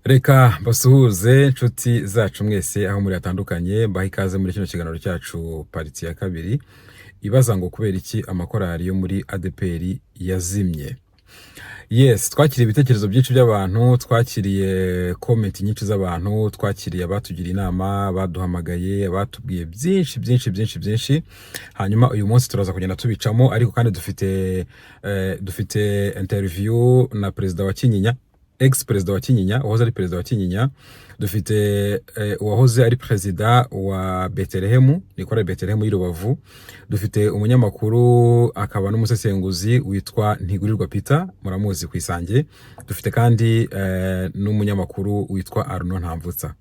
Reka basuhuze nshuti zacu mwese aho muri atandukanye baha ikaze muri kino kiganiro cyacu pariti ya kabiri ibaza ngo kubera iki amakorali yo muri ADPR yazimye. Yes, twakiriye ibitekerezo byinshi by'abantu, twakiriye comment nyinshi z'abantu, twakiriye abatugira inama, baduhamagaye, abatubwiye byinshi. Hanyuma uyu munsi turaza kugenda tubicamo, ariko kandi dufite interview na perezida wa Kinyinya, ex-perezida wa Kinyinya, uwahoze ari perezida wa Kinyinya. Dufite uwahoze ari perezida wa Betelehemu, Nicolas Betelehemu y'i Rubavu. Dufite umunyamakuru akaba n'umusesenguzi witwa Ntigurirwa Peter, muramuzi ku Isange. Dufite kandi n'umunyamakuru witwa Arno Ntamvutsa.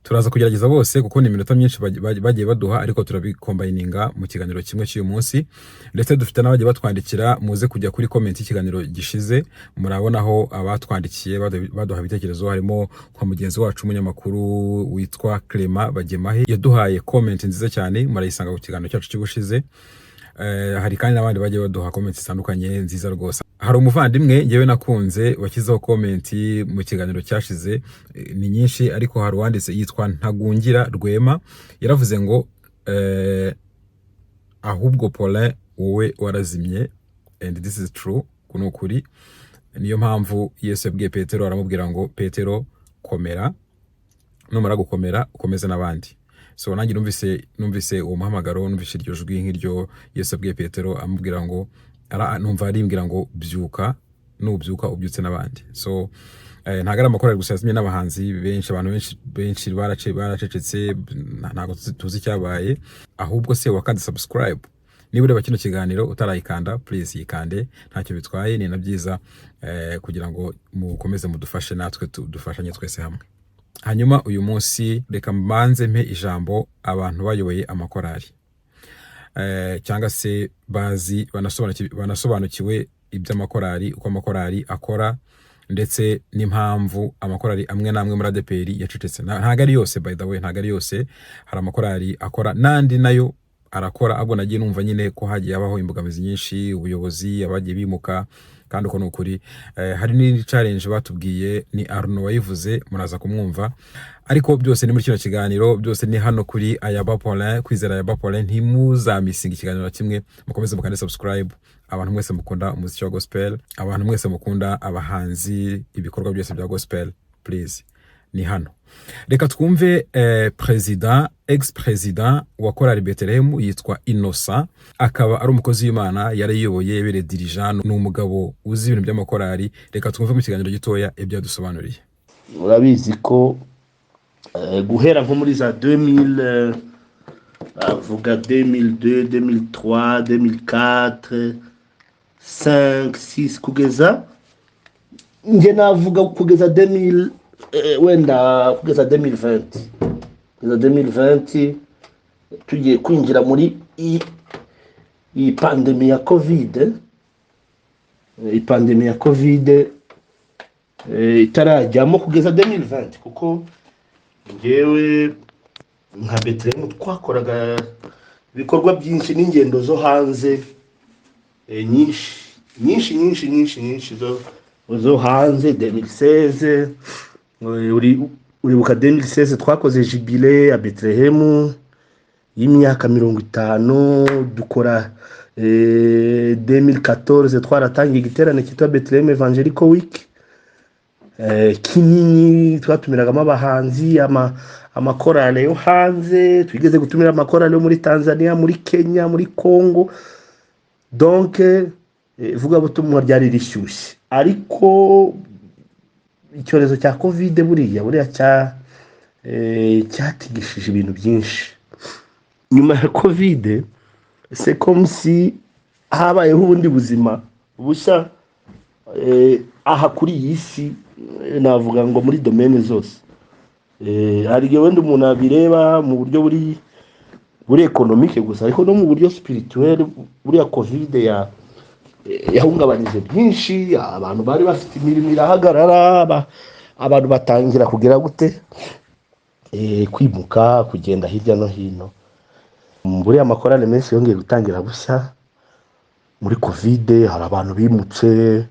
Turaza kugerageza bose kuko ni iminota myinshi bagiye baduha, ariko turabikombininga mu kiganiro kimwe cy'uyu munsi. Ndetse dufite n'abagiye batwandikira, muze kujya kuri comment y'ikiganiro gishize, murabonaho abatwandikiye baduha ibitekerezo. Harimo kwa mugenzi wacu umunyamakuru witwa Clement Bagemahe, yaduhaye comment nziza cyane, murayisanga ku kiganiro cyacu cy'ubushize. Hari kandi n'abandi bagiye baduha comment zitandukanye nziza rwose. Hari umuvandimwe ngewe nakunze washyizeho comment mu kiganiro cyashize, ni nyinshi, ariko hari uwanditse yitwa Ntagungira Rwema, yaravuze ngo ahubwo Paulin wowe warazimye, and this is true, kuno kuri. Niyo mpamvu Yesu yabwiye Petero, aramubwira ngo Petero komera, numara gukomera ukomeze n'abandi. So nanjye numvise uwo muhamagaro, numvise iryo jwi nk'iryo Yesu yabwiye Petero amubwira ngo numva arimbwira ngo byuka, nubyuka ubyutse n'abandi. So ntago ari amakorali gusa yazimye, n'abahanzi benshi, abantu benshi baracecetse, ntago tuzi cyabaye. Ahubwo se wakandi subscribe, niba ureba kino kiganiro utarayikanda, please yikande, ntacyo bitwaye, ni na byiza kugira ngo mukomeze mudufashe, natwe dufashanye twese hamwe. Hanyuma uyu munsi reka mbanze mpe ijambo abantu bayoboye amakorali, cyangwa se bazi banasobanukiwe iby'amakorali, uko amakorali akora, ndetse n'impamvu amakorali amwe n'amwe muri ADPR yacecetse. Ntago ari yose, by the way, ntago ari yose. Hari amakorali akora, nandi nayo arakora, ahubwo nagiye numva nyine ko hagiye habaho imbogamizi nyinshi, ubuyobozi, abagiye bimuka, kandi uko nukuri. Hari n'indi challenge batubwiye, ni Arno wayivuze, muraza kumwumva. Ariko byose ni muri kino kiganiro, byose ni hano kuri Ayaba Paulin, kwizera Ayaba Paulin. Ntimuzamisinga ikiganiro na kimwe, mukomeze mukande subscribe. Abantu mwese mukunda umuziki wa gospel, abantu mwese mukunda abahanzi, ibikorwa byose bya gospel, please ni hano. Reka twumve ex-president wa korali Betelehemu yitwa Innocent, akaba ari umukozi w'Imana, yarayiyoboye, yabereye dirigeant, ni umugabo uzi ibintu by'amakorali. Reka twumve mu kiganiro gitoya ibyo yadusobanuriye. Urabizi ko guhera nko muri za 2000, avuga 2002, 2003, 2004, 5, 6, kugeza nge navuga kugeza 2000, wenda kugeza 2020. Kugeza 2020 tugiye kwinjira muri iyi pandemi ya COVID. Ipandemi ya COVID itarajyamo kugeza 2020, kuko ngewe nka Betelehemu twakoraga ibikorwa byinshi n'ingendo zo hanze, nyinshi zo hanze. 2016 uribuka 2016 twakoze jubilé ya Betelehemu y'imyaka 50, dukora 2014 twaratangiye igiterane cyitwa Bethlehem Evangelical Week, kinini twatumiragamo abahanzi, amakorale yo hanze. Twigeze gutumira amakorale yo muri Tanzania, muri Kenya, muri Congo. Donc vuga butumwa ryari rishyushye, ariko icyorezo cya COVID buriya cyatigishije ibintu byinshi. Nyuma ya COVID c'est comme si habayeho ubundi buzima bushya aha kuri iyi si, navuga ngo muri domaine zose. Hari igihe wenda umuntu abireba mu buryo buri economique gusa, ariko no mu buryo spirituel. Buriya COVID yahungabanije byinshi, abantu bari bafite imirimo irahagarara, abantu batangira kugira gute, kwimuka, kugenda hirya no hino. Buriya amakorali menshi yongeye gutangira gushya muri COVID. Hari abantu bimutse,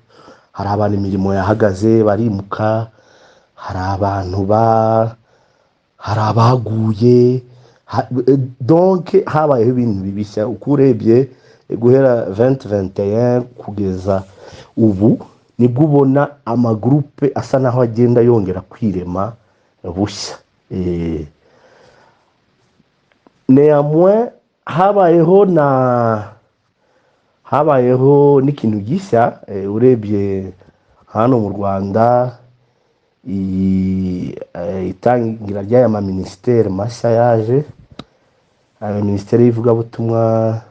hari abantu imirimo yahagaze barimuka, hari abantu hari abaguye donc habayeho ibintu bibishya uko urebye guhera 2021 kugeza ubu nibwo ubona amagurupe asa naho agenda yongera kwirema bushya. Néanmoins habayeho n'ikintu gishya urebye hano mu Rwanda itangira ry'aya minisiteri mashya yaje, minisiteri y'ivugabutumwa,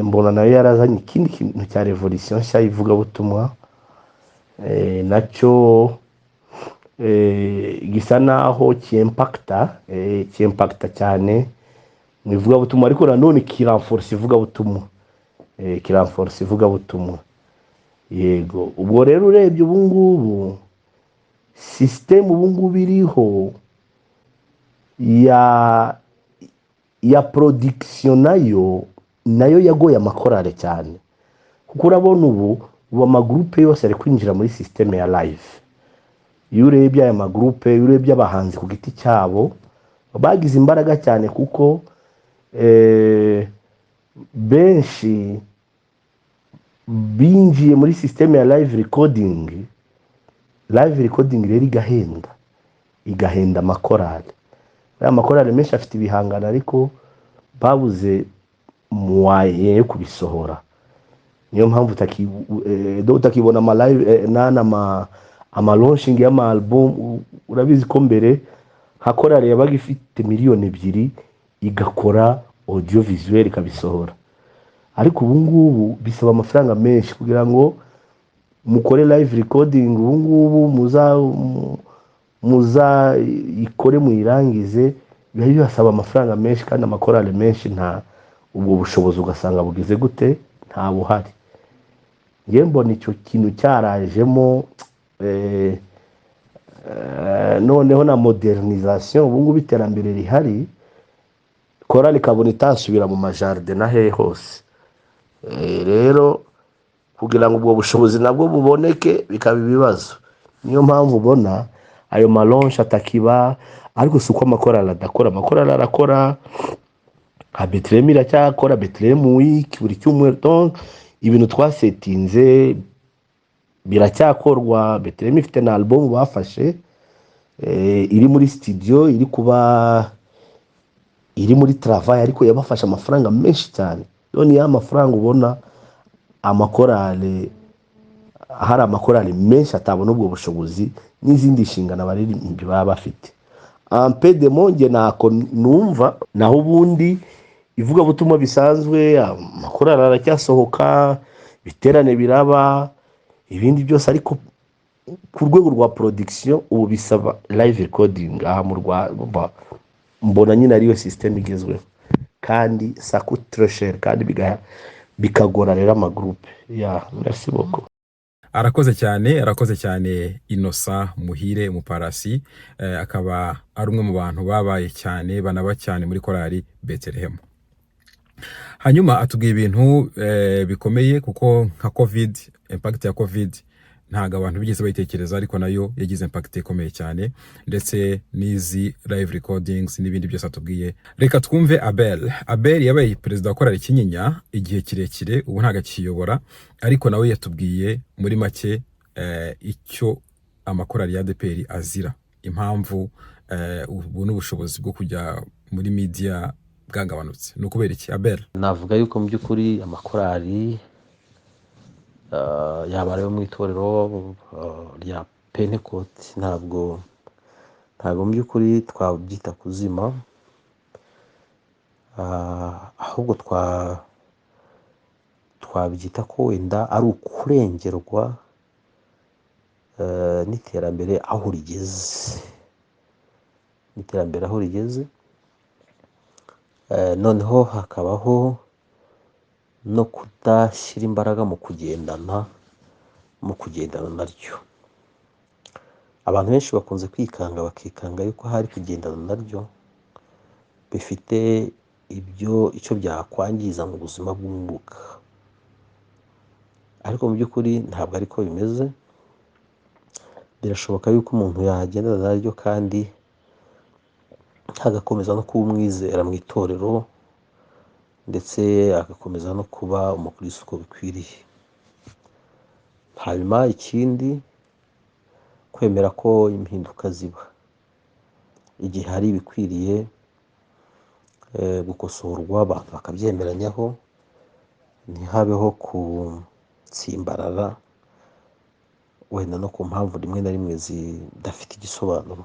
mbona nayo yarazanye ikindi kintu cya revolution nshya y'ivugabutumwa, nacyo gisa naho kimpacta cyane mu ivugabutumwa, ariko nanone kiranforce ivugabutumwa. Yego, ubwo rero urebye ubu ngubu system ubu ngubu iriho ya production nayo yagoye amakorale cyane, kuko urabona ubu amagroupe yose ari kwinjira muri system ya live. Iyo urebye aya magroupe, iyo urebye abahanzi ku giti cyabo bagize imbaraga cyane, kuko benshi binjiye muri system ya live recording rero igahenda amakorale. Amakorale menshi afite ibihangano ariko babuze moyen yo kubisohora, niyo mpamvu utakibona ama live ama launching y'ama album. Urabizi ko mbere nka korale yabaga ifite miliyoni 2 igakora audio visuel ikabisohora, ariko ubu ngubu bisaba amafaranga menshi kugira ngo mukore live recording. Ubu ngubu muza ikore muyirangize, biba bibasaba amafaranga menshi, kandi amakorale menshi nta ubwo bushobozi ugasanga bugize gute, nta buhari. Ngiye mbona icyo kintu cyarajemo noneho na modernisation. Ubu ngubu iterambere rihari, korali kabone itasubira mu majarde na he hose. Rero kugira ngo ubwo bushobozi nabwo buboneke bikaba ibibazo, niyo mpamvu ubona ayo malonche atakiba. Ariko suko amakorali adakora, amakorali arakora, nka Bethlehem iracyakora, Bethlehem week buri cyumweru. Donc ibintu twasetinze biracyakorwa. Bethlehem ifite na album bafashe iri muri studio, iri muri travail, ariko yabafasha amafaranga menshi cyane. None ya mafaranga ubona amakorali, hari amakorali menshi atabona ubwo bushobozi n'izindi nshingano abaririmbyi baba bafite. Ampede monge nako numva, naho ubundi ivugabutumwa bisanzwe amakorali aracyasohoka, biterane biraba, ibindi byose, ariko ku rwego rwa production ubu bisaba live recording. Aha mu Rwanda mbona nyine ariyo system igezweho, kandi ça coûte très cher, kandi bikagora rero amagroupe. Merci beaucoup. Arakoze cyane Innocent Muhire Muparasi, akaba ari umwe mu bantu babaye cyane banaba cyane muri korali Bethlehem. Hanyuma atubwiye ibintu bikomeye, kuko nka covid, impact ya covid ntago abantu bigeze bayitekereza, ariko nayo yagize impact ikomeye cyane, ndetse n'izi live recordings n'ibindi byose atubwiye. Reka twumve Abel yabaye perezida wa korali Kinyinya igihe kirekire, ubu ntago akiyobora, ariko nawe yatubwiye muri make icyo amakorali ya ADPR azira, impamvu ubu n'ubushobozi bwo kujya muri media bwagabanutse. Ni ukubera iki Abel? Navuga yuko mu by'ukuri amakorali yaba ari mu itorero rya Pentecost ntabwo mu by'ukuri twabyita kuzima, ahubwo twabyita ko wenda ari ukurengerwa n'iterambere aho rigeze, noneho hakabaho no kudashyira imbaraga mu kugendana naryo. Abantu benshi bakunze bakikanga yuko hari kugendana naryo bifite icyo byakwangiza mu buzima bw'umwuka, ariko mu by'ukuri ntabwo ariko bimeze. birashoboka yuko umuntu yagendana naryo kandi agakomeza no kuba umwizera mu itorero ndetse agakomeza no kuba umukristo uko bikwiriye. Hanyuma ikindi, kwemera ko impinduka ziba igihe hari ibikwiriye gukosorwa, abantu bakabyemeranyaho, ntihabeho gutsimbarara wenda no ku mpamvu rimwe na rimwe zidafite igisobanuro.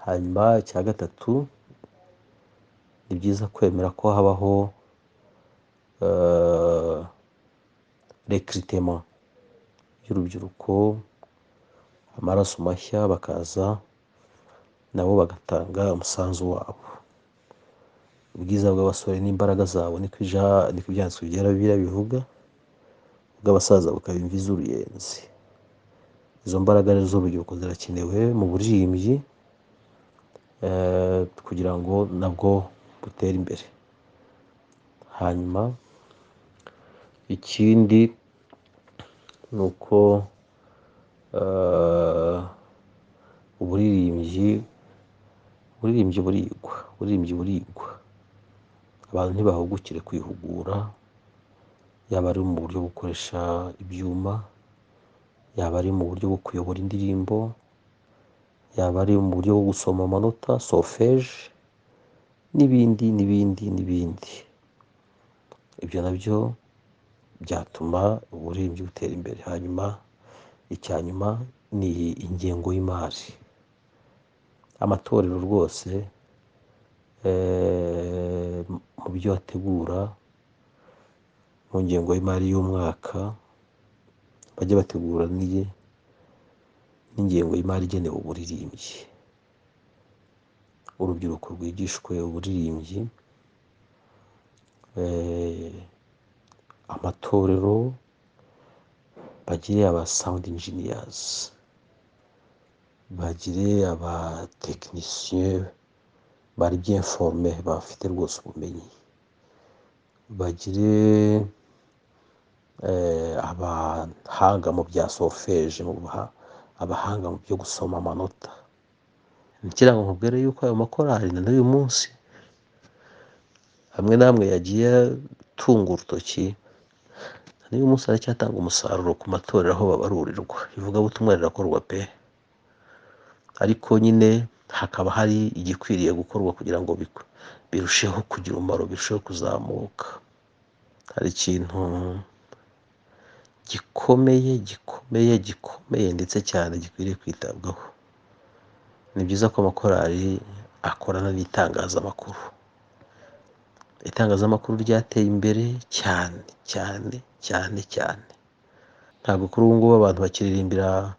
Hanyuma icya gatatu, ni byiza kwemera ko habaho recrutement y'urubyiruko, amaraso mashya bakaza nabo bagatanga umusanzu wabo. Ubwiza bw'abasore n'imbaraga zabo niko ibyanditswe byera Bibiliya bivuga, ubw'abasaza bukaba imvi z'uruyenzi. Izo mbaraga rero z'urubyiruko zirakenewe mu buririmbyi kugira ngo nabwo butere imbere. Hanyuma ikindi ni uko uburirimbyi burigwa, abantu ntibahugukire kwihugura, yaba ari mu buryo bwo gukoresha ibyuma, yaba ari mu buryo bwo kuyobora indirimbo, yaba ari mu buryo bwo gusoma amanota solfège n'ibindi n'ibindi n'ibindi. Ibyo nabyo byatuma uburirimbyi butera imbere. Hanyuma icya nyuma ni ingengo y'imari. Amatorero rwose mu byo ategura mu ngengo y'imari y'umwaka bajye bategura n'ingengo y'imari igenewe uburirimbyi. Urubyiruko rwigishwe uburirimbyi, amatorero bagire aba sound engineers, bagire abatekinisiye bari bien formé bafite rwose ubumenyi, bagire abahanga mu bya solfège, abahanga mu byo gusoma amanota. Ngira ngo nkubwire yuko ayo makorali na n'uyu munsi hamwe namwe yagiye atunga urutoki, n'uyu munsi aracyatanga umusaruro ku matorero aho babarurirwa. Ivugabutumwa rirakorwa pe, ariko nyine hakaba hari igikwiriye gukorwa kugira ngo birusheho kugira umumaro, birusheho kuzamuka. Hari ikintu gikomeye ndetse cyane gikwiriye kwitabwaho. Ni byiza ko amakorali akorana n'itangazamakuru. Itangazamakuru ryateye imbere cyane cyane cyane cyane. Ntabwo kuri ubu ngubu abantu bakiririmbira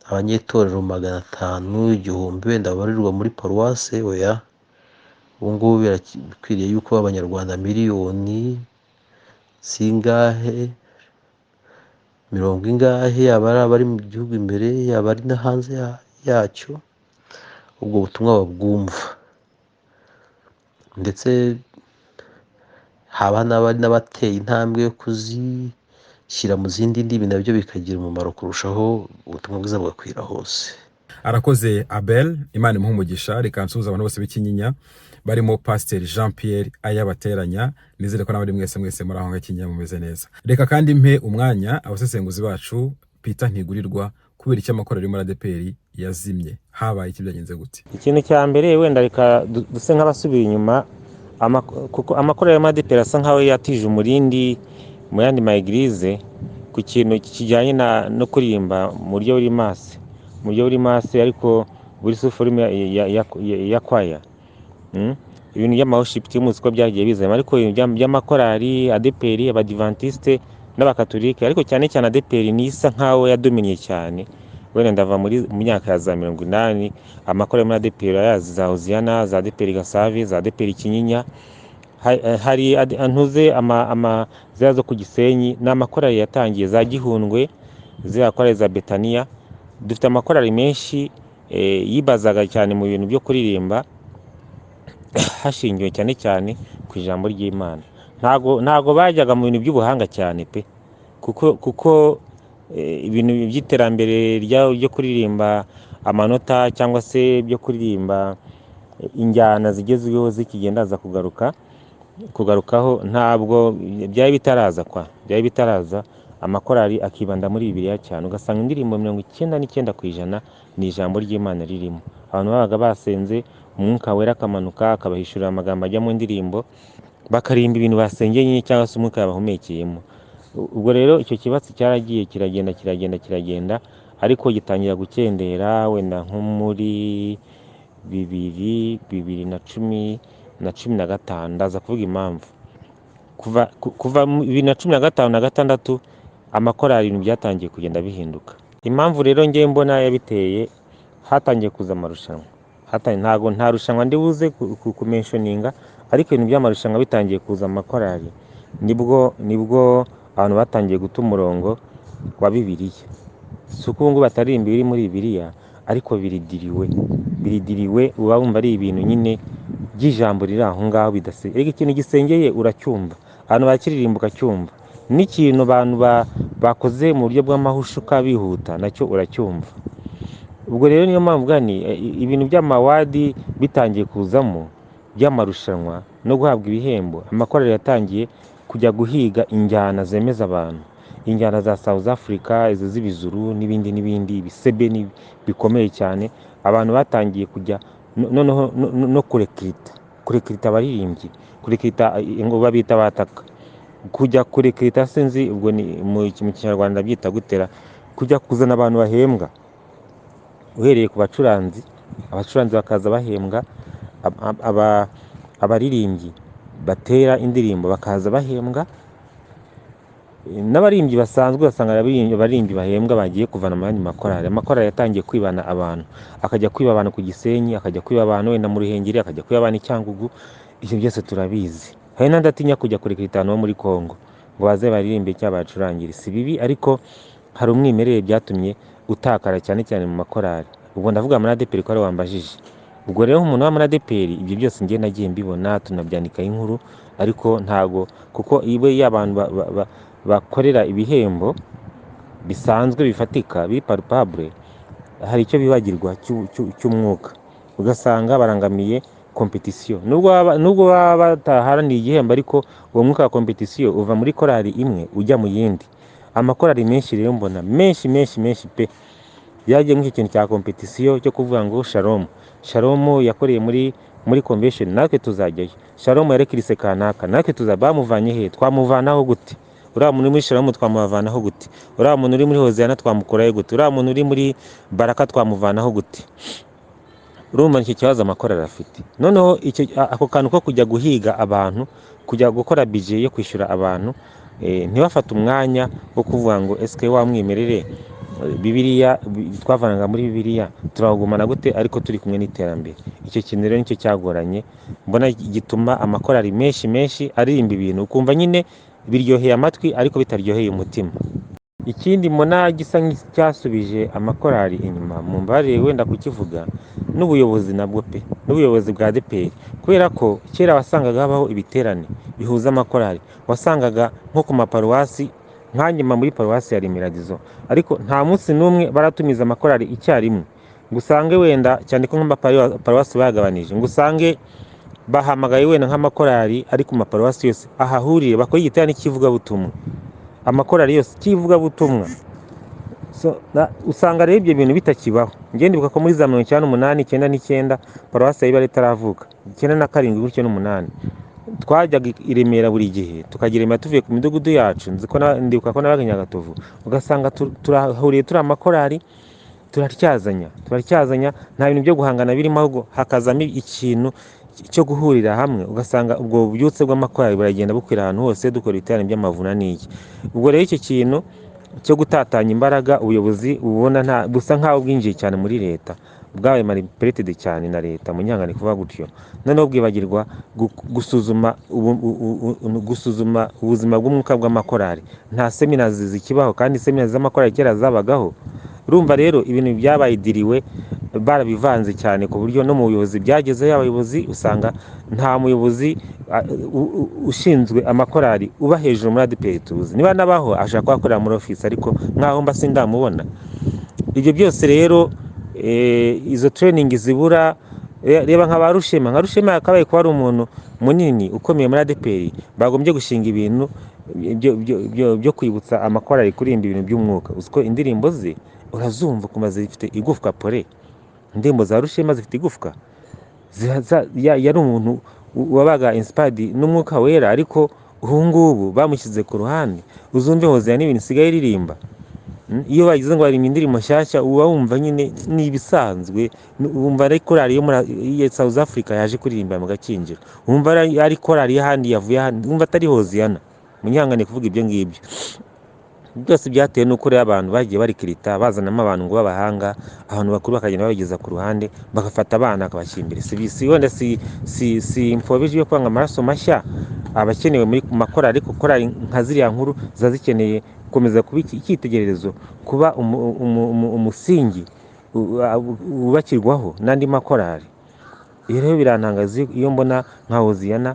abanyetorero 500, 1000 wenda babarirwa muri paruwase. Oya, ubu ngubu birakwiriye yuko abanyarwanda miliyoni zingahe, 50, yaba ari abari mu gihugu imbere, yaba ari no hanze yacyo, ubwo butumwa babwumva. Ndetse haba n'abateye intambwe yo kuzishyira mu zindi ndimi, nabyo bikagira umumaro kurushaho, ubutumwa bwiza bugakwira hose. Arakoze Abel, Imana imuhe umugisha. Reka nsuhuze abantu bose b'ikinyinya barimo Pasiteri Jean Pierre Ayabateranya. Nizere ko n'abandi mwese muri aho ngakinyinya mumeze neza. Reka kandi mpe umwanya abasesenguzi bacu. Peter Ntigurirwa, kubera icyo amakorali muri ADEPR yazimye, habaye iki, byagenze gute? Ikintu cya mbere wenda reka duse nk'abasubira inyuma, kuko amakorali ya ADEPR asa nkaho yatije umurindi mu yandi ma eglise ku kintu kijyanye no kuririmba mu buryo buri masse ariko buri suforme ya kwaya. Ibintu by'amaworship teams ko byagiye bizema, ariko by'amakorali ADEPR, abadivantiste n'abakatolike, ariko cyane cyane ADEPR nisa nkaho yadominiye cyane. Wenda ndava mu myaka ya za 80, amakorali muri ADEPR yazi za Hoziyana, za ADEPR Gasavi, za ADEPR Kinyinya, hari antuze zira zo ku Gisenyi, n'amakorali yatangiye za Gihundwe, zira korali za Betania. Dufite amakorali menshi yibazaga cyane mu bintu byo kuririmba hashingiwe cyane cyane ku ijambo ry'Imana. Ntago bajyaga mu bintu by'ubuhanga cyane pe, kuko ibintu by'iterambere ryo kuririmba amanota cyangwa se byo kuririmba injyana zigezweho zikigendaza kugarukaho ntabwo byari bitaraza amakorali akibanda muri Bibiliya cyane, ugasanga indirimbo 99% ni ijambo ry'Imana ririmo. Abantu babaga basenze umwuka wera akamanuka akabahishurira amagambo ajya mu ndirimbo, bakarimba ibintu basengeye cyangwa se umwuka yabahumekeyemo. Ubwo rero icyo kibatsi cyaragiye kiragenda ariko gitangira gukendera wenda nko muri 2015 ndaza kuvuga impamvu. Kuva 2015 na 2016 amakorali ibintu byatangiye kugenda bihinduka. Impamvu rero ngiye mbona yabiteye, hatangiye kuza amarushanwa. Ntago nta rushanwa ndi buze kumentioninga, ariko ibintu by'amarushanwa bitangiye kuza amakorali nibwo abantu batangiye guta umurongo wa Bibiliya. Si uko ngo bataririmba ibiri muri Bibiliya, ariko biridiriwe uba wumva ari ibintu nyine by'ijambo riri aho ngaho bidasengeye. Erega ikintu gisengeye uracyumva, abantu bakiririmba ukacyumva, n'ikintu abantu bakoze mu buryo bw'amahushuka bihuta nacyo uracyumva. Ubwo rero niyo mpamvu gani ibintu by'amawadi bitangiye kuzamo by'amarushanwa no guhabwa ibihembo, amakorali yatangiye kujya guhiga injyana zemeza abantu, injyana za South Africa, izo z'ibizuru n'ibindi bisebe bikomeye cyane. Abantu batangiye kujya no kurekirita abaririmbyi, kurekirita ngo babita bataka, kujya kurekirita sinzi ubwo ni mu Kinyarwanda byita gutera, kujya kuzana abantu bahembwa uhereye ku abacuranzi bakaza bahembwa, abaririmbyi batera indirimbo bakaza bahembwa, n'abaririmbyi basanzwe basanga abaririmbyi bahembwa bagiye kuvana mu yandi makorali. Amakorali yatangiye kwibana abantu, akajya kwiba abantu ku Gisenyi, akajya kwiba abantu wenda mu Ruhengeri, akajya kwiba abantu i Cyangugu. Ibyo byose turabizi. Hari n'andi atinya kujya kurekirita no muri Kongo ngo baze baririmbe cyangwa bacurangire. Si bibi, ariko hari umwimerere byatumye utakara cyane mu makorali. Ubwo ndavuga muri ADEPR ko ari wambajije. Ubwo rero umuntu wa muri ADEPR ibyo byose ngiye nagiye mbibona, tunabyandikaho inkuru, ariko ntago kuko iyo abantu bakorera ibihembo bisanzwe bifatika biri palpable, hari icyo bibagirwa cy'umwuka, ugasanga barangamiye competition. Nubwo baba bataharaniye igihembo, ariko uwo mwuka wa competition uva muri korali imwe ujya mu yindi. Amakorali menshi rero mbona menshi pe byagiye mu kintu cya competition cyo kuvuga ngo Shalom yakoreye muri convention, natwe tuzajyayo. Shalom yarekirise kanaka, natwe bamuvanye he, twamuvanaho gute? Uriya muntu muri Shalom twamuvanaho gute? Uriya muntu uri muri Hoziyana twamukurayo gute? Uriya muntu uri muri Baraka twamuvanaho gute? Urumva iki kibazo amakorali afite. Noneho ako kantu ko kujya guhiga abantu, kujya gukora budget yo kwishyura abantu, ntibafate umwanya wo kuvuga ngo eske wa mwimerere Bibiliya twavanaga muri Bibiliya turagumana gute ariko turi kumwe n'iterambere. Icyo kintu rero nicyo cyagoranye, mbona gituma amakorali menshi aririmba ibintu ukumva nyine biryoheye amatwi ariko bitaryoheye umutima. Ikindi mbona gisa nk'icyasubije amakorali inyuma, mu mbare wenda kukivuga, n'ubuyobozi nabwo pe, n'ubuyobozi bwa ADEPR. Kubera ko kera wasangaga habaho ibiterane bihuza amakorali, wasangaga nko ku maparuwasi, nkanyuma muri paruwasi ya Remiradizo, ariko nta munsi n'umwe baratumiza amakorali icyarimwe. Ngusange wenda cyane ko nk'amaparuwasi bagabanije, ngusange bahamagaye wenda nk'amakorali ari ku maparuwasi yose ahahurire bakora igiterane cy'ivugabutumwa, amakorali yose cy'ivugabutumwa. Usanga rero ibyo bintu bitakibaho. Ngende ndibuka ko muri za 1998 paruwasi yari itaravuka, 97 gutyo n'8 twajyaga i Remera buri gihe, tukagira Remera tuvuye ku midugudu yacu. Ndibuka ko nabaga Nyagatovu, ugasanga turahuriye turi amakorali, turatyazanya, nta bintu byo guhangana birimo, ahubwo hakazamo ikintu cyo guhurira hamwe. Ugasanga ubwo bubyutse bw'amakorali buragenda bukwira ahantu hose, dukora ibiterane by'amavuna n'iki. Ubwo rero icyo kintu cyo gutatanya imbaraga ubuyobozi ubona busa nkaho bwinjiye cyane muri leta, bwabaye manipulated cyane na leta, munyangane kuvuga gutyo. Noneho bwibagirwa gusuzuma ubuzima bw'umwuka bw'amakorali. Nta seminars zikibaho, kandi seminars z'amakorali kera zabagaho. Urumva rero ibintu byabaye diriwe barabivanze cyane ku buryo no mu buyobozi byagezeho abayobozi usanga nta muyobozi ushinzwe amakorali uba hejuru muri ADEPR tuzi, niba nabaho ashaka kuhakorera muri office ariko nkaho mba sindamubona. Ibyo byose rero izo training zibura. Reba nka Rushema yakabaye kuba ari umuntu munini ukomeye muri ADEPR, bagombye gushinga ibintu byo kwibutsa amakorali kuririmba ibintu by'umwuka. Uziko indirimbo ze urazumva kuma zifite igufwa pore, indirimbo za Rushema zifite igufwa. Yari umuntu wabaga inspired n'umwuka wera, ariko ubu ngubu bamushyize ku ruhande. Uzumve Hozia n'ibintu isigaye iririmba, iyo bagize ngo baririmba indirimbo nshyashya uba wumva nyine ni ibisanzwe. Wumva ari korali yo muri South Africa yaje kuririmba mu Gakinjiro, wumva ari korali y'ahandi yavuye ahandi, wumva atari Hoziyana. Munyangane kuvuga ibyo ngibyo byose byatewe n'uko rero abantu bagiye barikirita bazanamo abantu ngo b'abahanga, abantu bakuru bakagenda babigeza ku ruhande, bagafata abana akabashimbira. Wenda si imfobije yo kwanga amaraso mashya abakenewe muri makorali, ariko korali nka ziriya nkuru ziba zikeneye gukomeza kuba icyitegererezo, kuba umusingi wubakirwaho n'andi makorali. Iyo rero birantangaza iyo mbona nka Hoziyana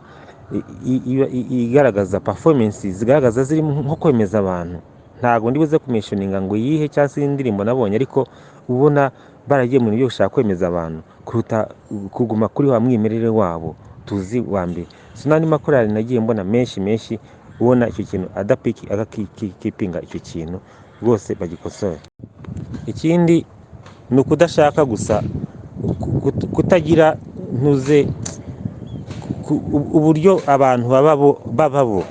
igaragaza performance zigaragaza ziri nko kwemeza abantu. Ntabwo ndi buze kumishoninga ngo yihe cyangwa se indirimbo nabonye, ariko ubona baragiye mu byo gushaka kwemeza abantu kuruta kuguma kuri wa mwimerere wabo tuzi wa mbere. N'andi makorali nagiye mbona menshi ubona icyo kintu agakipinga icyo kintu rwose bagikosora. Ikindi ni ukudashaka gusa kutagira ntuze uburyo abantu bababo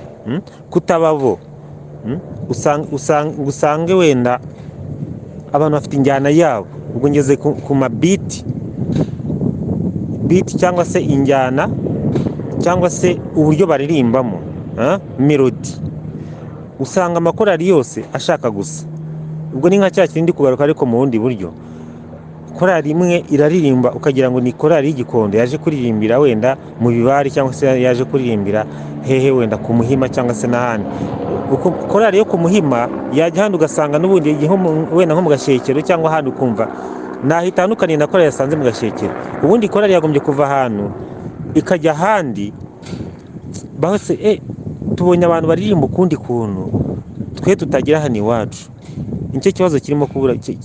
kutababo. Usange wenda abantu bafite injyana yabo, ubwo ngeze ku mabiti cyangwa se injyana cyangwa se uburyo baririmbamo melody. Usanga amakorali yose ashaka gusa, ubwo ni nka cya kindi kugaruka ariko mu bundi buryo. Korali imwe iraririmba ukagira ngo ni korali y'Igikondo yaje kuririmbira wenda mu Bibari, cyangwa se yaje kuririmbira hehe wenda ku Muhima cyangwa se n'ahandi. Korali yo ku Muhima yajya handi ugasanga n'ubundi wenda nko mu Gashekero cyangwa ahandi ukumva naho itandukaniye na korali yasanze mu Gashekero. Ubundi korali yagombye kuva ahantu ikajya ahandi. Bahose tubonye abantu baririmba ukundi kuntu twe tutagira hano iwacu. Nicyo kibazo kirimo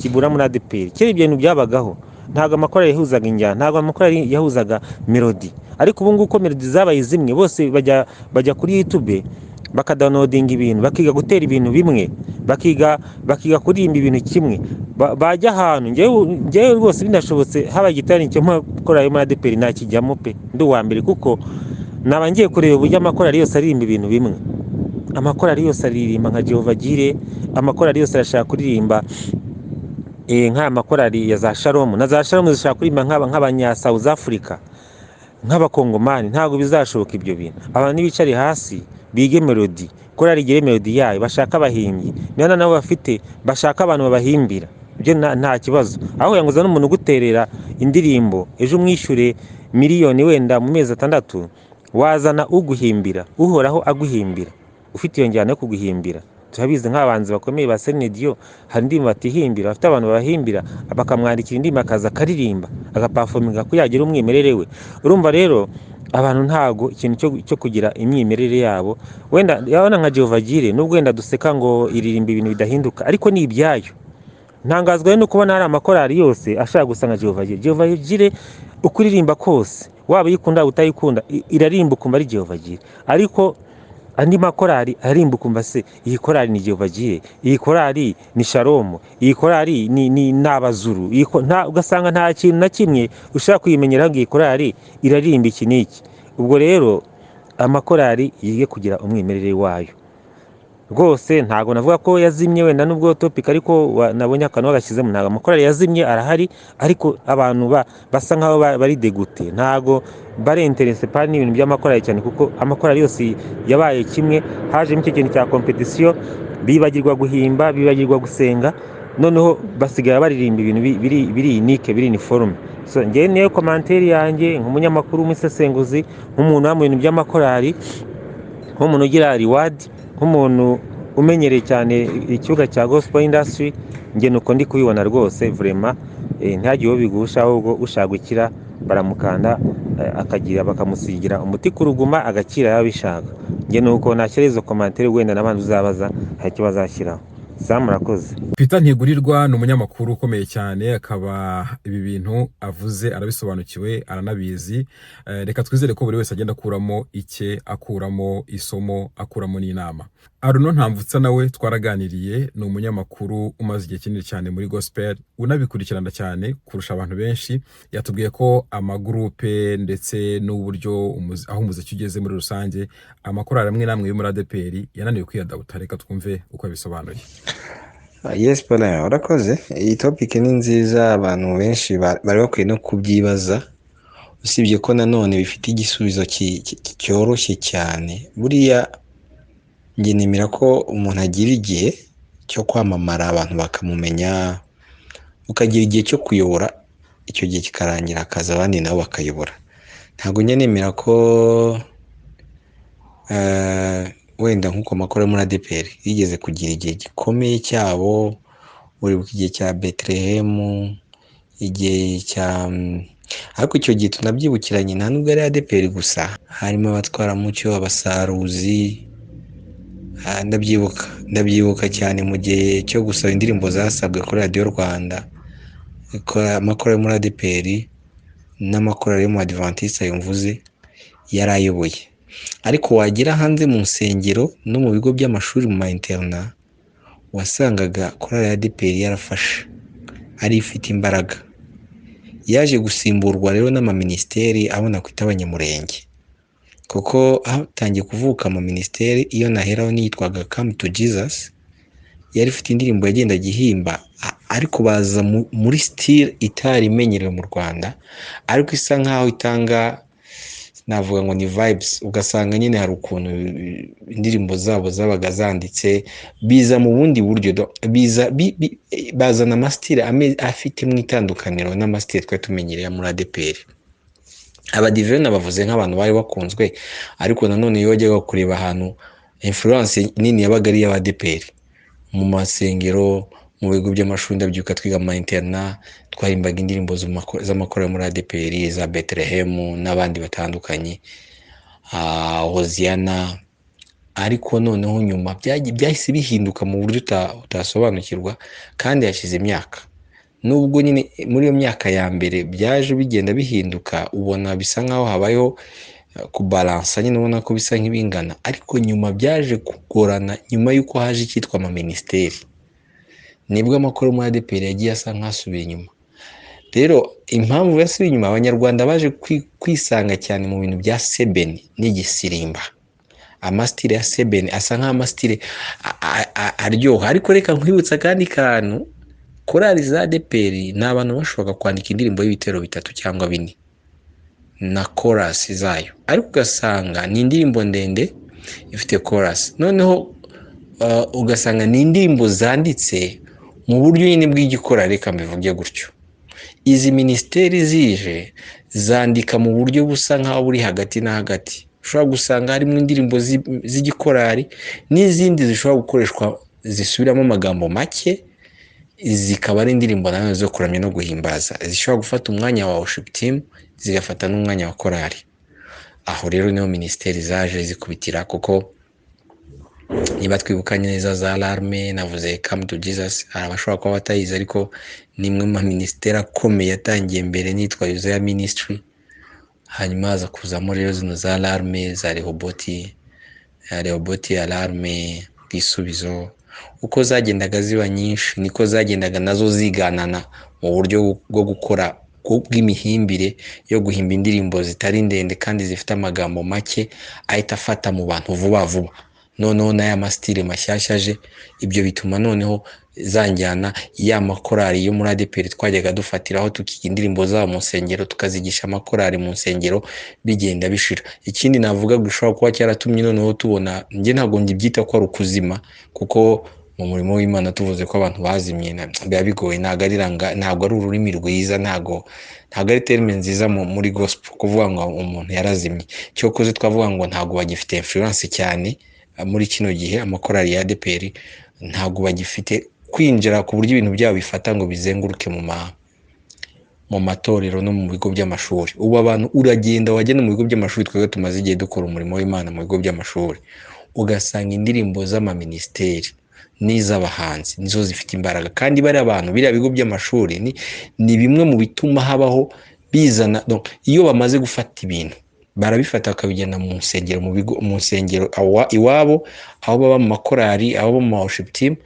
kibura muri ADEPR. Kera ibyo bintu byabagaho, ntabwo amakorali yahuzaga injyana, ntabwo amakorali yahuzaga melody. Ariko ubu ngubu ko melody zabaye zimwe, bose bajya kuri YouTube bakadownloadinga ibintu, bakiga gutera ibintu bimwe, bakiga kuririmba ibintu kimwe. Bajya ahantu njyewe rwose binashobotse haba gitari cyo makorali muri ADEPR nakijyamo pe ndi uwa mbere, kuko naba ngiye kureba uburyo amakorali yose aririmba ibintu bimwe. Amakorali yose aririmba nka Jehova Jire, amakorali yose arashaka kuririmba nk'aya makorali ya za Shalom, na za Shalom zishaka kuririmba nk'abanya South Africa, nk'abakongomani. Ntabwo bizashoboka ibyo bintu. Abantu bicare hasi bige melody, korali igire melody yayo, bashaka abahimbyi, niba nabo bafite bashaka abantu babahimbira, ibyo nta kibazo. Aho yanguza n'umuntu guterera indirimbo ejo umwishyure miliyoni wenda mu mezi 6, wazana uguhimbira, uhoraho aguhimbira, ufite iyo njyana yo kuguhimbira. Turabizi nk'abanzi bakomeye ba Celine Dion, hari indirimbo batihimbira, bafite abantu babahimbira, bakamwandikira indirimbo akaza akaririmba, agaperforminga ko yagira umwimerere we. Urumva rero abantu ntago ikintu cyo kugira imyimerere yabo, wenda yabona nka Jehova Jire, nubwo wenda duseka ngo iririmba ibintu bidahinduka, ariko ni ibyayo. Ntangazwa no kubona hari amakorali yose ashaka gusanga Jehova Jire. Jehova Jire ukuririmba kose, waba yikunda utayikunda, irarimba ukumva ari Jehova Jire. Ariko andi makorali arimba ukumva se iyi korali ni Jehova Jire, iyi korali ni Shalom, iyi korali ni n'abazuru, ugasanga nta kintu na kimwe ushaka kwimenyera ngo iyi korali irarimba iki n'iki. Ubwo rero amakorali yige kugira umwimerere wayo. Rwose ntago navuga ko yazimye wenda nubwo topic, ariko nabonye akantu bagashyizemo. Ntago amakorali yazimye, arahari, ariko abantu basa nkaho bari degute, ntago bari interesse pa n'ibintu by'amakorali cyane, kuko amakorali yose yabaye kimwe. Haje icyo kintu cya competition, bibagirwa guhimba, bibagirwa gusenga, noneho basigara baririmba ibintu biri unique, biri uniforme. So ngiye niyo commentaire yanjye nk'umunyamakuru, umusesenguzi, nk'umuntu wa mu bintu by'amakorali, nk'umuntu ugira reward, nk'umuntu umenyereye cyane ikibuga cya gospel industry. Nge nuko ndi kubibona rwose vraiment ntihagire uwo bigusha, ahubwo ushaka gukira baramukanda akagira bakamusigira umuti ku ruguma agakira yabishaka. Njye nuko nashyira izo komantere, wenda n'abandi uzabaza hari icyo bazashyiraho. Murakoze. Peter Ntigurirwa ni umunyamakuru ukomeye cyane, akaba ibi bintu avuze arabisobanukiwe aranabizi. Reka twizere ko buri wese agenda akuramo icye, akuramo isomo, akuramo n'inama. Aruno Ntamvutsa nawe twaraganiriye, ni umunyamakuru umaze igihe kinini cyane muri gospel, unabikurikirana cyane kurusha abantu benshi. Yatubwiye ko amagurupe ndetse n'uburyo aho umuziki ugeze muri rusange, amakorali amwe namwe yo muri ADPR yananiwe kwiyadabuta. Reka twumve uko yabisobanuye. Yes, Paul, urakoze. Iyi topic ni nziza, abantu benshi bari bakwiye no kubyibaza, usibye ko nanone bifite igisubizo cyoroshye cyane. Buriya njye nemera ko umuntu agira igihe cyo kwamamara, abantu bakamumenya, ukagira igihe cyo kuyobora, icyo gihe kikarangira akaza abandi nabo bakayobora. Ntabwo njye nemera ko wenda nk'uko amakuru muri ADPR yigeze kugira igihe gikomeye cyabo, uribuka igihe cya Bethlehem, igihe cya ariko icyo gihe tunabyibukiranye, nta nubwo ari ADPR gusa, harimo abatwaramucyo, abasaruzi. Ndabyibuka cyane mu gihe cyo gusaba indirimbo zasabwe kuri Radio Rwanda, amakuru muri ADPR n'amakuru yo mu Adventiste yumvuze yarayoboye. Ariko wagira hanze mu nsengero no mu bigo by'amashuri mu interna, wasangaga korali ya ADPR yarafashe, ari ifite imbaraga. Yaje gusimburwa rero n'amaministeri abona kwita abanyamurenge, kuko hatangiye kuvuka mu ministeri iyo naheraho niyitwaga Come to Jesus, yari ifite indirimbo yagenda gihimba, ariko baza muri style itari imenyerewe mu Rwanda, ariko isa nkaho itanga, navuga ngo ni vibes. Ugasanga nyine hari ukuntu indirimbo zabo zabaga zanditse, biza mu bundi buryo, bazana amastile afite mu itandukaniro n'amastile twe tumenyereye muri ADPR. Abadivena bavuze nk'abantu bari bakunzwe, ariko nanone iyo wajyaga kureba ahantu influence nini yabaga ari y'ADPR mu masengero, mu bigo by'amashuri. Ndabyuka twiga mu interna, twarimbaga indirimbo z'amakorali muri ADPR, za Bethlehem n'abandi batandukanye, Hosiana. Ariko noneho nyuma byahise bihinduka mu buryo utasobanukirwa, kandi yashize imyaka. Nubwo nyine muri iyo myaka ya mbere byaje bigenda bihinduka, ubona bisa nkaho habayeho kubalansa, nyine ubona ko bisa nk'ibingana, ariko nyuma byaje kugorana. Nyuma y'uko haje icyitwa amaministeri, nibwo amakuru muri ADPR yagiye asa nk'asubiye inyuma. Rero impamvu yasubiye inyuma, abanyarwanda baje kwisanga cyane mu bintu bya sebeni n'igisirimba. Amastile ya sebeni asa nk'amastile aryoha. Ariko reka nkwibutsa kandi kantu, korali za ADPR ni abantu bashobora kwandika indirimbo y'ibitero 3 cyangwa 4 na chorus zayo, ariko ugasanga ni indirimbo ndende ifite chorus. Noneho ugasanga ni indirimbo zanditse mu buryo nyine bw'igikora, reka mbivuge gutyo. Izi ministeri zije zandika mu buryo busa nkaho buri hagati na hagati. Ushobora gusanga harimo indirimbo z'igikorari n'izindi zishobora gukoreshwa zisubiramo amagambo make, zikaba ari indirimbo nazo zo kuramya no guhimbaza, zishobora gufata umwanya wa worship team, zigafata n'umwanya wa korali. Aho rero niho ministeri zaje zikubitira, kuko niba twibukanye neza za Alarme, navuze Come to Jesus, abashobora kuba batayizi, ariko nimwe mu ministeri akomeye yatangiye mbere nitwa Yuzeya Ministry. Hanyuma haza kuzamo rero zino za Alarme, za Rehoboti, Alarme, Bwisubizo. Uko zagendaga ziba nyinshi, niko zagendaga nazo ziganana mu buryo bwo gukora bw'imihimbire, yo guhimba indirimbo zitari ndende kandi zifite amagambo make ahita afata mu bantu vuba vuba. Noneho n'aya mastile mashyashya aje, ibyo bituma noneho zanjyana ya makorali yo muri ADPR twajyaga dufatiraho tukiga indirimbo zabo mu nsengero, tukazigisha amakorali mu nsengero, bigenda bishira. Ikindi navuga gushobora kuba cyaratumye noneho tubona, njye ntabwo ngibyita ko ari ukuzima, kuko mu murimo w'Imana tuvuze ko abantu bazimye biba bigoye. Ntabwo ari ururimi rwiza, ntabwo ari terme nziza muri gospel kuvuga ngo umuntu yarazimye. Cyokoze twavuga ngo ntabwo bagifite influence cyane muri kino gihe. Amakorali ya ADPR ntabwo bagifite kwinjira ku buryo ibintu byabo bifata ngo bizenguruke mu matorero no mu bigo by'amashuri. Ubu abantu uragenda wagenda mu bigo by'amashuri, twebwe tumaze igihe dukora umurimo w'Imana mu bigo by'amashuri, ugasanga indirimbo z'amaministeri n'iz'abahanzi nizo zifite imbaraga, kandi bari abantu biriya bigo by'amashuri ni bimwe mu bituma habaho bizana iyo bamaze gufata ibintu barabifata bakabigenda mu nsengero, mu nsengero iwabo, aho baba mu makorari, aho baba mu worship team,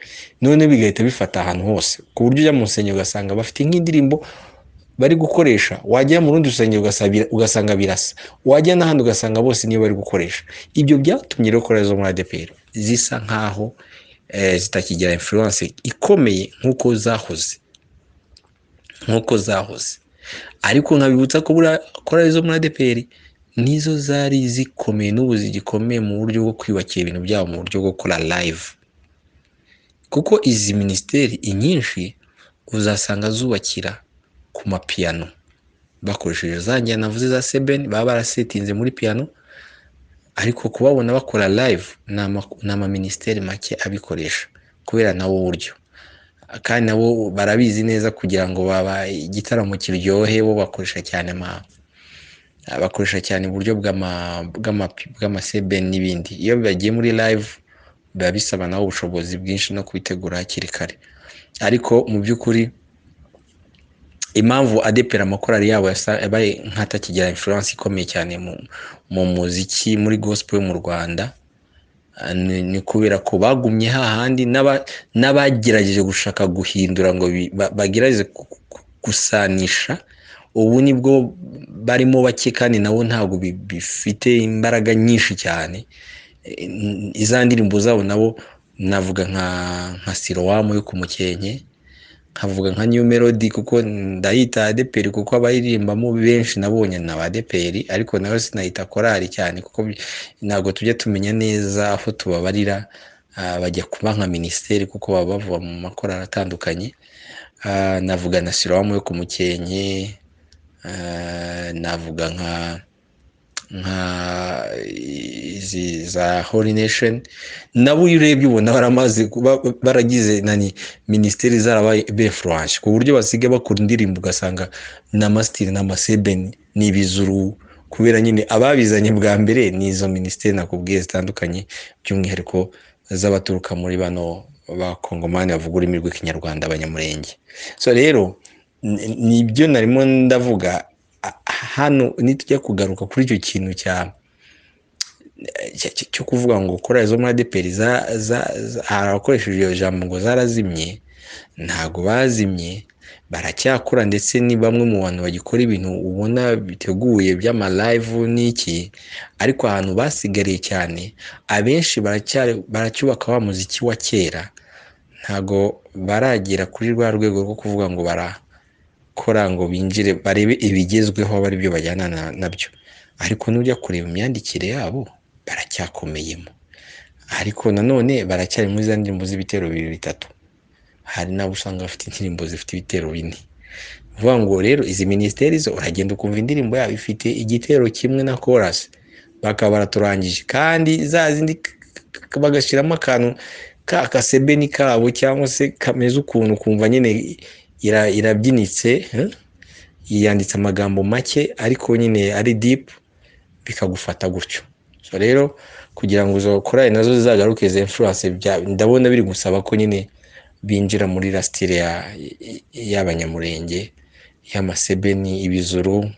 none bigahita bifata ahantu hose, ku buryo ujya mu nsengero ugasanga bafite nk'indirimbo bari gukoresha, wajya mu rundi rusengero ugasanga birasa, wajya n'ahandi ugasanga bose niyo bari gukoresha. Ibyo byatumye rero korali zo muri ADEPR zisa nkaho zitakigira influence ikomeye nk'uko zahoze, ariko nkabibutsa ko buriya korali zo muri ADEPR nizo zari zikomeye n'ubu zigikomeye mu buryo bwo kwiyubakira ibintu byabo mu buryo bwo gukora live, kuko izi ministeri inyinshi uzasanga zubakira ku mapiyano bakoresheje za njyana navuze za sebeni, baba barasetinze muri piano, ariko kubabona bakora live ni amaministeri make abikoresha kubera nabo buryo, kandi nabo barabizi neza kugira ngo baba igitaramo kiryohe, bo bakoresha cyane uburyo bw'amasebeni n'ibindi. Iyo bagiye muri live biba bisaba naho ubushobozi bwinshi no kubitegura hakiri kare, ariko mu by'ukuri impamvu ADEPR amakorali yabo yabaye nk'atakigira influence ikomeye cyane mu muziki muri gospel yo mu Rwanda, ni kubera ko bagumye hahandi n'abagerageje gushaka guhindura ngo bagerageze gusanisha, ubu nibwo barimo bake kandi nabo ntabwo bifite imbaraga nyinshi cyane. Iza ndirimbo zabo nabo navuga nka Silowamu yo ku Mukenke, nkavuga nka New Melody, kuko ndayita ADEPR kuko abayirimbamo benshi nabonye na ADEPR, ariko nayo sinayita korali cyane kuko ntabwo tujya tumenya neza aho tubabarira, bajya kuba nka ministeri kuko baba bava mu makorali atandukanye. Navuga na Silowamu yo ku Mukenke, navuga nka izi za Holy Nation, nabo urebye ubona baramaze baragize ministeri zarabaye befranche ku buryo basiga bakora indirimbo ugasanga n'amastiri n'amasebeni n'ibizuru, kubera nyine ababizanye bwa mbere n'izo ministeri nakubwiye zitandukanye, by'umwihariko z'abaturuka muri bano ba Kongomani bavuga ururimi rw'ikinyarwanda, abanyamurenge. So rero nibyo narimo ndavuga hano, nitujya kugaruka kuri icyo kintu cyo kuvuga ngo korali zo muri ADEPR harakoresheje iyo jambo ngo zarazimye. Ntago bazimye, baracyakora, ndetse ni bamwe mu bantu bagikora ibintu ubona biteguye by'ama live n'iki, ariko ahantu basigariye cyane abenshi baracyubaka wa muziki wa kera, ntago baragera kuri rwa rwego rwo kuvuga ngo barakora ngo binjire barebe ibigezweho bari byo bajyana nabyo. Ariko n'ujya kureba imyandikire yabo baracyakomeyemo, ariko nanone baracyari muri za ndirimbo z'ibitero 2-3, hari nabo usanga bafite indirimbo zifite ibitero 4. Vuga ngo rero izi ministeri zo uragenda ukumva indirimbo yabo ifite igitero kimwe na chorus, bakaba baraturangije, kandi za zindi bagashiramo akantu kasebeni kabo cyangwa se kameze ukuntu kumva nyine irabyinitse, yanditse amagambo make ariko nyine ari deep, bikagufata gutyo. So rero kugira ngo uzo korali nazo zizagaruke ze influence, ndabona biri gusaba ko nyine binjira muri la style y'abanyamurenge, y'amasebeni, ibizuru,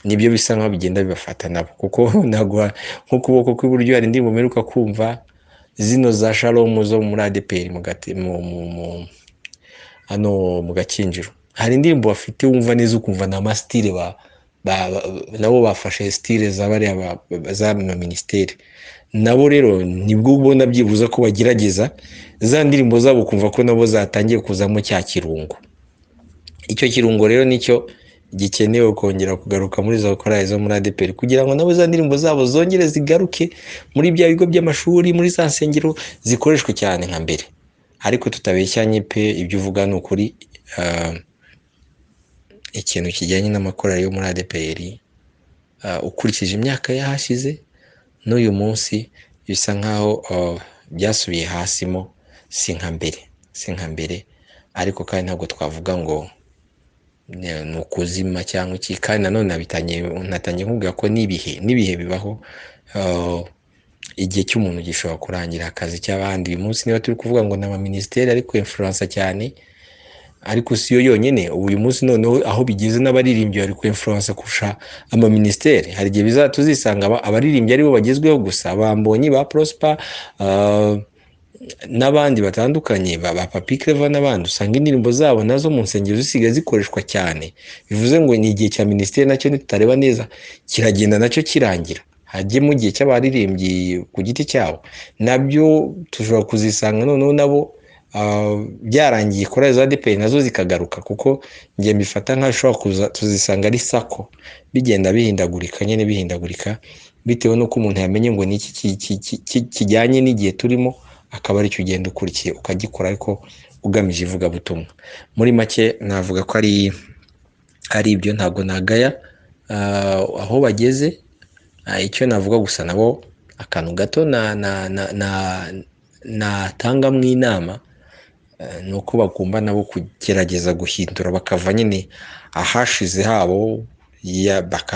nibyo bisa nkaho bigenda bibafata nabo, kuko nagwa nk'ukuboko kw'iburyo hari indirimbo meruka kumva zino za Shalom zo muri ADEPR hano mu Gakinjiro, hari indirimbo bafite wumva neza ukumva na mastile nabo bafashe style z'abari za ministeri, nabo rero nibwo ubona byibuza ko bagerageza za ndirimbo zabo kumva ko nabo zatangiye kuzamo cya kirungo. Icyo kirungo rero nicyo gikenewe kongera kugaruka muri za korali zo muri ADEPR, kugira ngo nabo za ndirimbo zabo zongere zigaruke muri bya bigo by'amashuri, muri za nsengero, zikoreshwe cyane nka mbere. Ariko tutabeshyanye pe, ibyo uvuga ni ukuri. Ikintu kijyanye n'amakorali yo muri ADEPR, ukurikije imyaka yahashize n'uyu munsi, bisa nkaho byasubiye hasimo, si nka mbere, ariko kandi ntabwo twavuga ngo ni ukuzima cyangwa iki, kandi nanone natangiye nkubwira ko n'ibihe bibaho. Igihe cy'umuntu gishobora kurangira akazi cy'abandi. Uyu munsi niba turi kuvuga ngo n'amaminisiteri ari kwinfluensa cyane, ariko si yo yonyine. uyu munsi noneho aho bigeze n'abaririmbyi bari kwinfluensa kurusha amaminisiteri. hari igihe tuzisanga abaririmbyi aribo bagezweho gusa, Bambonyi, ba Prosper, n'abandi batandukanye, ba Papi Clever n'abandi, usanga indirimbo zabo nazo mu nsengero zisigaye zikoreshwa cyane. Bivuze ngo ni igihe cya minisiteri nacyo nitutareba neza kiragenda nacyo kirangira, hajye mu gihe cy'abaririmbyi ku giti cyabo, nabyo tushobora kuzisanga noneho nabo byarangiye. Korali za ADEPR nazo zikagaruka, kuko ngiye mbifata nk'ashobora kuza tuzisanga ari sako, bigenda bihindagurika bitewe n'uko umuntu yamenye ngo ni iki kijyanye n'igihe turimo, akaba aricyo ugenda ukurikiye ukagikora, ariko ugamije ivugabutumwa. Muri make navuga ko ari ibyo, ntabwo nagaya aho bageze. Icyo navuga gusa nabo akantu gato natanga mu inama, ni uko bagomba nabo kugerageza guhindura, bakava nyine ahashize habo,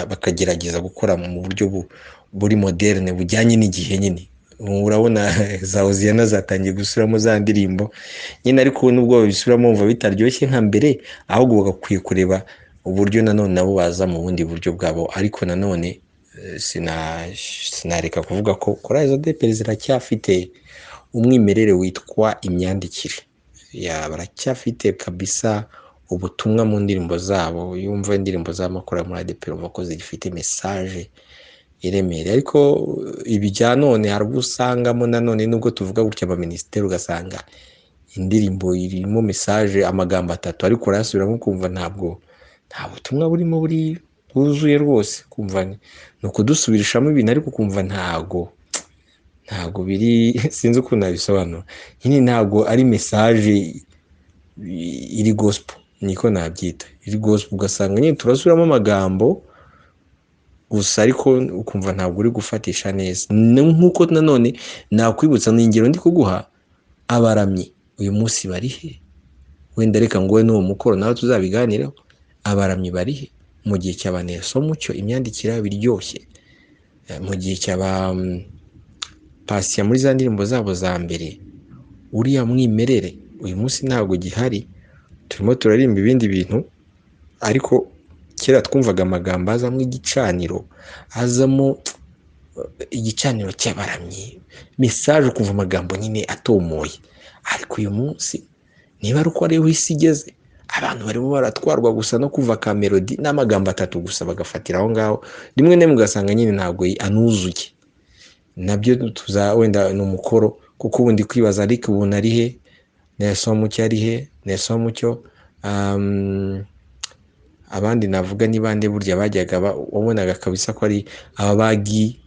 bakagerageza gukora mu buryo buri moderne, bujyanye n'igihe nyine. Urabona za Hoziyana zatangiye gusubiramo za ndirimbo nyine, ariko nubwo babisubiramo wumva bitaryoshye nka mbere, ahubwo bagakwiye kureba uburyo nanone nabo baza mu bundi buryo bwabo. Ariko nanone sinareka kuvuga ko korali za ADEPR ziracyafite umwimerere witwa imyandikire, baracyafite kabisa ubutumwa mu ndirimbo zabo. Yumva indirimbo z'amakorali muri ADEPR umva ko zifite message iremereye. Ariko ibijya none hari ubwo usangamo nanone, nubwo tuvuga gutya abaminisiteri, ugasanga indirimbo irimo message amagambo 3, ariko urasubiramo kumva nta butumwa burimo bwuzuye rwose, kumva ni ukudusubirishamo ibintu, ariko kumva ntago biri sinzi ukuntu nabisobanura nyine, ntago ari message iri gospel, niko nabyita, iri gospel. Ugasanga nyine turasubiramo amagambo gusa, ariko ukumva ntabwo uri gufatisha neza. Nk'uko nanone nakwibutsa n'ingero ndi kuguha, abaramyi uyu munsi barihe? Wenda reka ngo we n'uwo mukoro nawe tuzabiganiraho. Abaramyi barihe mu gihe cy'abanesomucyo? Imyandikire yabo iryoshye. Mu gihe cy'aba Pasiya muri za ndirimbo zabo za mbere, uriya mwimerere uyu munsi ntabwo gihari. Turimo turarimba ibindi bintu, ariko kera twumvaga amagambo azamo igicaniro cy'abaramyi, message ukumva amagambo nyine atomoye. Ariko uyu munsi niba ari uko ariho isi igeze, abantu barimo baratwarwa gusa no kuva ka melody n'amagambo 3 gusa, bagafatira aho ngaho. Rimwe na rimwe ugasanga nyine ntabwo anuzuye. Nabyo wenda ni umukoro, kuko ubundi kwibaza ariko ubu narihe Nesomucyo arihe? Nesomucyo abandi navuga ni bande burya bajyaga wabonaga kabisa ko ari ababagi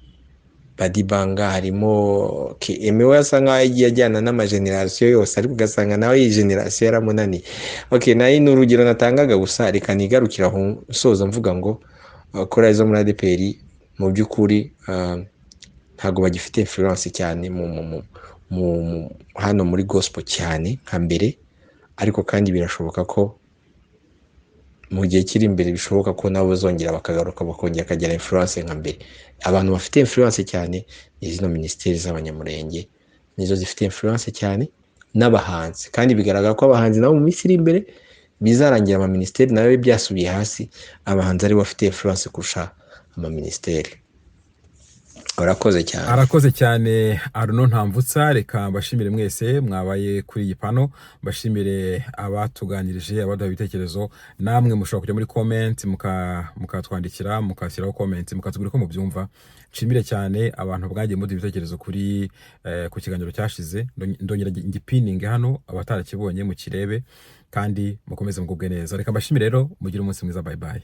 badibanga, harimo emewe asa nkaho yagiye ajyana n'amagenerasiyo yose, ariko ugasanga nawe iyi generasiyo yaramunaniye. nayo ni urugero natangaga gusa, reka nigarukira aho nsoza mvuga ngo korali zo muri ADEPR mu by'ukuri ntabwo bagifite influence cyane hano muri gospel cyane nka mbere, ariko kandi birashoboka ko mu gihe kiri imbere bishoboka ko nabo bazongera bakagaruka, bakongera akagira influence nka mbere. Abantu bafite influence cyane ni zino minisiteri z'abanyamurenge, nizo zifite influence cyane, n'abahanzi. Kandi bigaragara ko abahanzi nabo mu minsi iri imbere bizarangira amaminisiteri nawe byasubiye hasi, abahanzi ari bafite influence kurusha amaminisiteri. Arakoze cyane Arnaud Ntamvutsa. Reka mbashimire mwese mwabaye kuri iyi pano, mbashimire abatuganirije, abaduha ibitekerezo. Namwe mushobora kujya muri comment mukatwandikira, mukashyiraho comment, mukatubwira ko mubyumva. Nshimire cyane abantu bwagiye muduha ibitekerezo ku kiganiro cyashize. Ndongera ngipininge hano, abatarakibonye mukirebe kandi mukomeze mugubwe neza. Reka mbashimire rero, mugire umunsi mwiza. Bye bye.